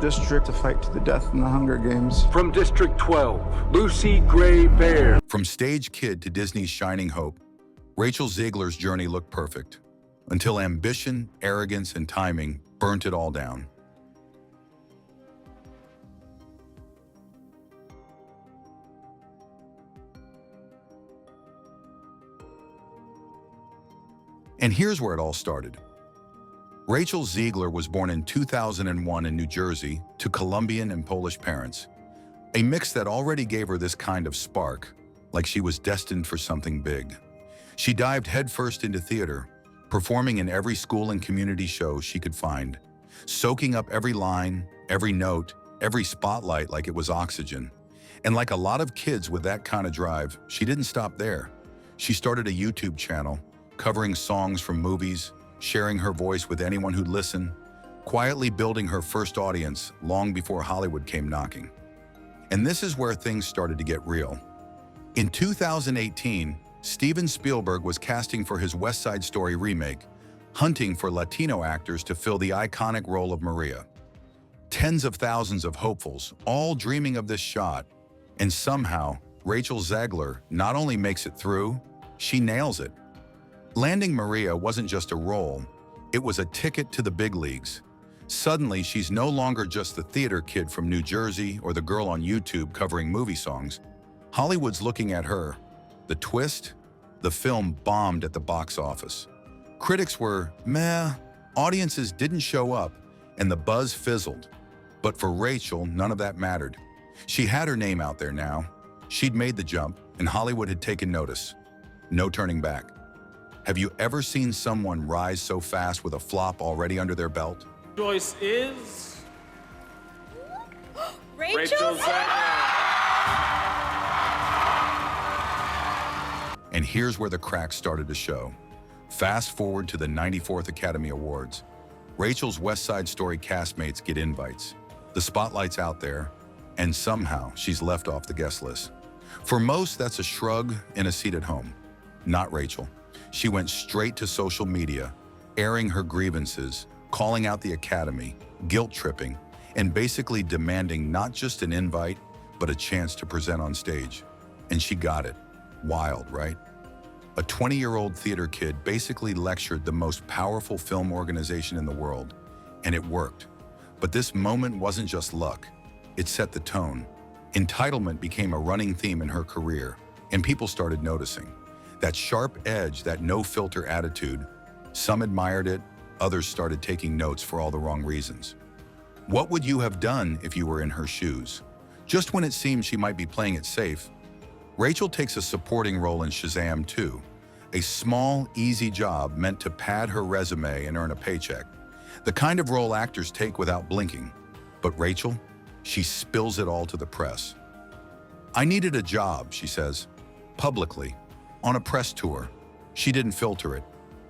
district to fight to the death in the Hunger Games. From District 12, Lucy Gray Bear. From stage kid to Disney's shining hope, Rachel Zegler's journey looked perfect, until ambition, arrogance, and timing burnt it all down. And here's where it all started. Rachel Zegler was born in 2001 in New Jersey to Colombian and Polish parents, a mix that already gave her this kind of spark, like she was destined for something big. She dived headfirst into theater, performing in every school and community show she could find, soaking up every line, every note, every spotlight like it was oxygen. And like a lot of kids with that kind of drive, she didn't stop there. She started a YouTube channel, covering songs from movies, sharing her voice with anyone who'd listen, quietly building her first audience long before Hollywood came knocking. And this is where things started to get real. In 2018, Steven Spielberg was casting for his West Side Story remake, hunting for Latino actors to fill the iconic role of Maria. Tens of thousands of hopefuls, all dreaming of this shot, and somehow, Rachel Zegler not only makes it through, she nails it. Landing Maria wasn't just a role, it was a ticket to the big leagues. Suddenly, she's no longer just the theater kid from New Jersey or the girl on YouTube covering movie songs. Hollywood's looking at her. The twist? The film bombed at the box office. Critics were meh, audiences didn't show up, and the buzz fizzled. But for Rachel, none of that mattered. She had her name out there now. She'd made the jump, and Hollywood had taken notice. No turning back. Have you ever seen someone rise so fast with a flop already under their belt? Choice is... Rachel Zegler. And here's where the cracks started to show. Fast forward to the 94th Academy Awards. Rachel's West Side Story castmates get invites. The spotlight's out there, and somehow she's left off the guest list. For most, that's a shrug and a seat at home. Not Rachel. She went straight to social media, airing her grievances, calling out the Academy, guilt-tripping, and basically demanding not just an invite, but a chance to present on stage. And she got it. Wild, right? A 20-year-old theater kid basically lectured the most powerful film organization in the world, and it worked. But this moment wasn't just luck. It set the tone. Entitlement became a running theme in her career, and people started noticing. That sharp edge, that no-filter attitude, some admired it, others started taking notes for all the wrong reasons. What would you have done if you were in her shoes? Just when it seemed she might be playing it safe, Rachel takes a supporting role in Shazam 2, a small, easy job meant to pad her resume and earn a paycheck, the kind of role actors take without blinking. But Rachel, she spills it all to the press. "I needed a job," she says, publicly, on a press tour. She didn't filter it,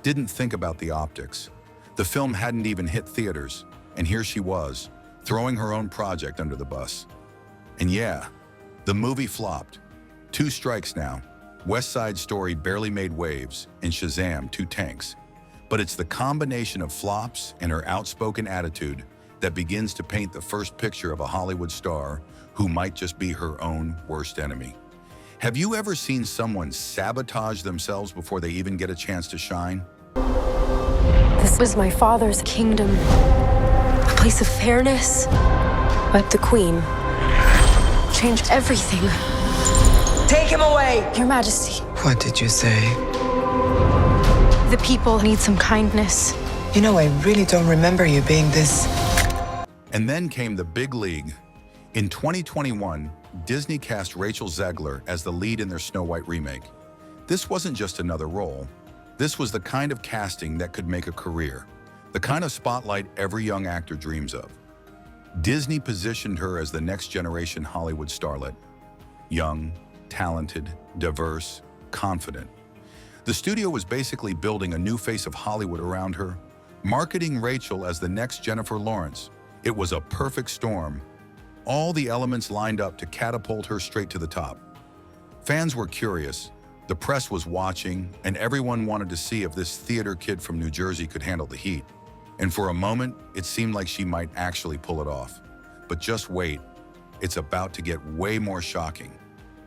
didn't think about the optics. The film hadn't even hit theaters, and here she was, throwing her own project under the bus. And yeah, the movie flopped. 2 strikes now. West Side Story barely made waves, and Shazam 2 tanks. But it's the combination of flops and her outspoken attitude that begins to paint the first picture of a Hollywood star who might just be her own worst enemy. Have you ever seen someone sabotage themselves before they even get a chance to shine? This was my father's kingdom, a place of fairness. But the Queen changed everything. Take him away! Your Majesty, What did you say? the people need some kindness. You know, I really don't remember you being this... And then came the big league. In 2021, Disney cast Rachel Zegler as the lead in their Snow White remake. This wasn't just another role. This was the kind of casting that could make a career, the kind of spotlight every young actor dreams of. Disney positioned her as the next generation Hollywood starlet. Young, talented, diverse, confident. The studio was basically building a new face of Hollywood around her, marketing Rachel as the next Jennifer Lawrence. It was a perfect storm. All the elements lined up to catapult her straight to the top. Fans were curious, the press was watching, and everyone wanted to see if this theater kid from New Jersey could handle the heat. And for a moment, it seemed like she might actually pull it off. But just wait, it's about to get way more shocking.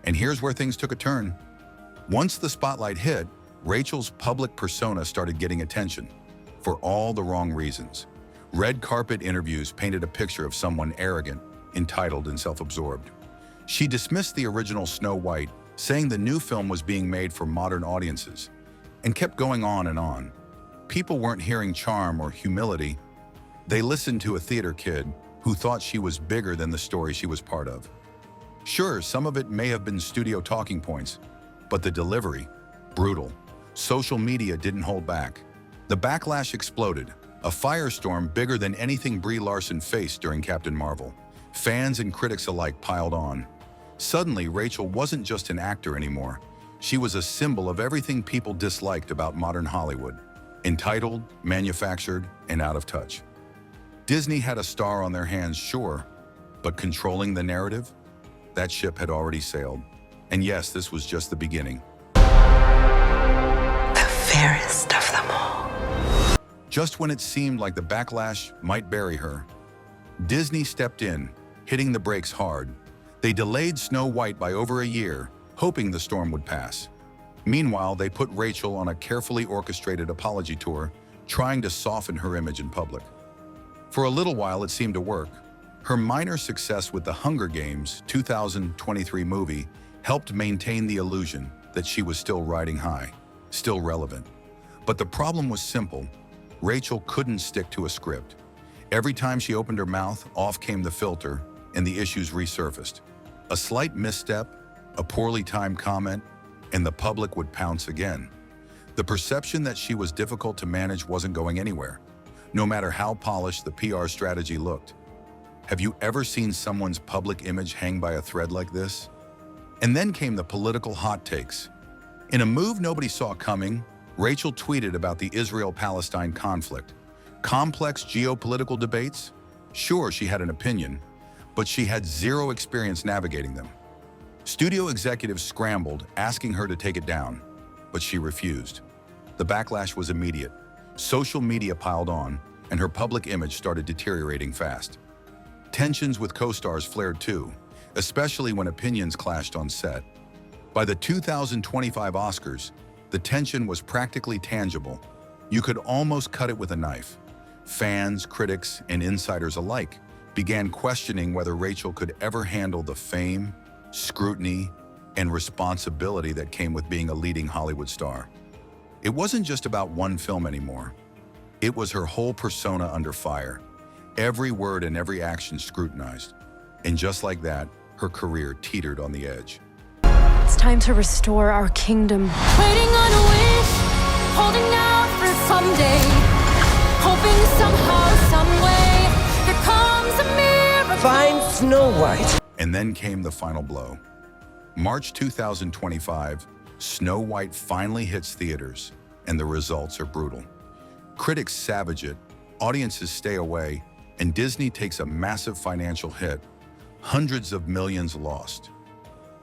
And here's where things took a turn. Once the spotlight hit, Rachel's public persona started getting attention, for all the wrong reasons. Red carpet interviews painted a picture of someone arrogant, entitled, and self-absorbed. She dismissed the original Snow White, saying the new film was being made for modern audiences, and kept going on and on. People weren't hearing charm or humility. They listened to a theater kid who thought she was bigger than the story she was part of. Sure, some of it may have been studio talking points, but the delivery, brutal. Social media didn't hold back. The backlash exploded, a firestorm bigger than anything Brie Larson faced during Captain Marvel. Fans and critics alike piled on. Suddenly, Rachel wasn't just an actor anymore. She was a symbol of everything people disliked about modern Hollywood. Entitled, manufactured, and out of touch. Disney had a star on their hands, sure, but controlling the narrative? That ship had already sailed. And yes, this was just the beginning. The fairest of them all. Just when it seemed like the backlash might bury her, Disney stepped in, hitting the brakes hard. They delayed Snow White by over a year, hoping the storm would pass. Meanwhile, they put Rachel on a carefully orchestrated apology tour, trying to soften her image in public. For a little while, it seemed to work. Her minor success with the Hunger Games 2023 movie helped maintain the illusion that she was still riding high, still relevant. But the problem was simple. Rachel couldn't stick to a script. Every time she opened her mouth, off came the filter, and the issues resurfaced. A slight misstep, a poorly timed comment, and the public would pounce again. The perception that she was difficult to manage wasn't going anywhere, no matter how polished the PR strategy looked. Have you ever seen someone's public image hang by a thread like this? And then came the political hot takes. In a move nobody saw coming, Rachel tweeted about the Israel-Palestine conflict. Complex geopolitical debates? Sure, she had an opinion, but she had zero experience navigating them. Studio executives scrambled, asking her to take it down, but she refused. The backlash was immediate. Social media piled on, and her public image started deteriorating fast. Tensions with co-stars flared too, especially when opinions clashed on set. By the 2025 Oscars, the tension was practically tangible. You could almost cut it with a knife. Fans, critics, and insiders alike began questioning whether Rachel could ever handle the fame, scrutiny, and responsibility that came with being a leading Hollywood star. It wasn't just about one film anymore. It was her whole persona under fire, every word and every action scrutinized. And just like that, her career teetered on the edge. It's time to restore our kingdom. Waiting on a wish, holding out for someday, hoping somehow, someway, there comes a miracle. Find Snow White. And then came the final blow. March 2025, Snow White finally hits theaters, and the results are brutal. Critics savage it, audiences stay away, and Disney takes a massive financial hit. Hundreds of millions lost.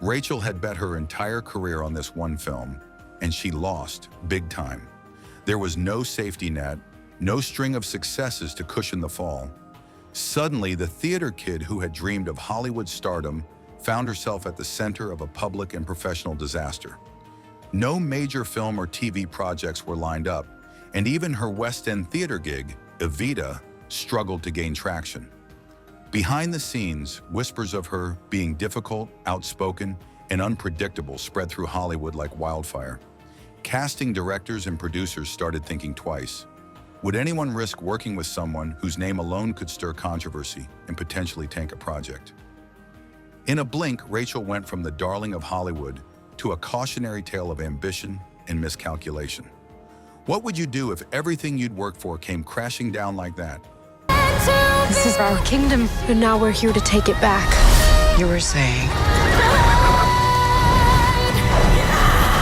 Rachel had bet her entire career on this one film, and she lost big time. There was no safety net, no string of successes to cushion the fall. Suddenly, the theater kid who had dreamed of Hollywood stardom found herself at the center of a public and professional disaster. No major film or TV projects were lined up, and even her West End theater gig, Evita, struggled to gain traction. Behind the scenes, whispers of her being difficult, outspoken, and unpredictable spread through Hollywood like wildfire. Casting directors and producers started thinking twice. Would anyone risk working with someone whose name alone could stir controversy and potentially tank a project? In a blink, Rachel went from the darling of Hollywood to a cautionary tale of ambition and miscalculation. What would you do if everything you'd worked for came crashing down like that? This is our kingdom, and now we're here to take it back. You were saying.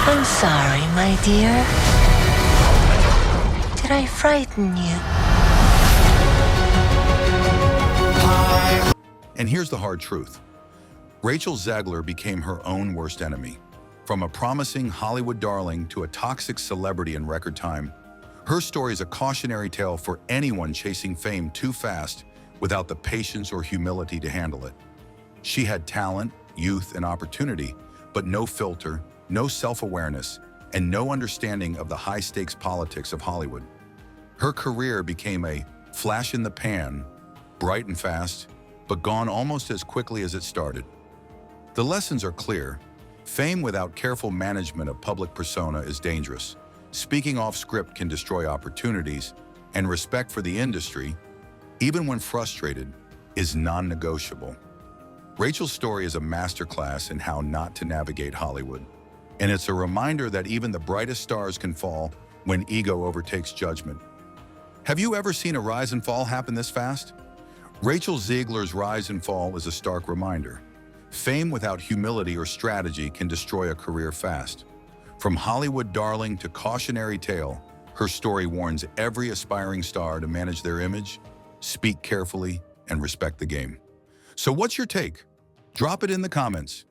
I'm sorry, my dear. Did I frighten you? And here's the hard truth. Rachel Zegler became her own worst enemy. From a promising Hollywood darling to a toxic celebrity in record time, her story is a cautionary tale for anyone chasing fame too fast without the patience or humility to handle it. She had talent, youth, and opportunity, but no filter, no self-awareness, and no understanding of the high-stakes politics of Hollywood. Her career became a flash in the pan, bright and fast, but gone almost as quickly as it started. The lessons are clear. Fame without careful management of public persona is dangerous. Speaking off script can destroy opportunities, and respect for the industry, even when frustrated, is non-negotiable. Rachel's story is a masterclass in how not to navigate Hollywood, and it's a reminder that even the brightest stars can fall when ego overtakes judgment. Have you ever seen a rise and fall happen this fast? Rachel Zegler's rise and fall is a stark reminder. Fame without humility or strategy can destroy a career fast. From Hollywood darling to cautionary tale, her story warns every aspiring star to manage their image, speak carefully, and respect the game. So what's your take? Drop it in the comments.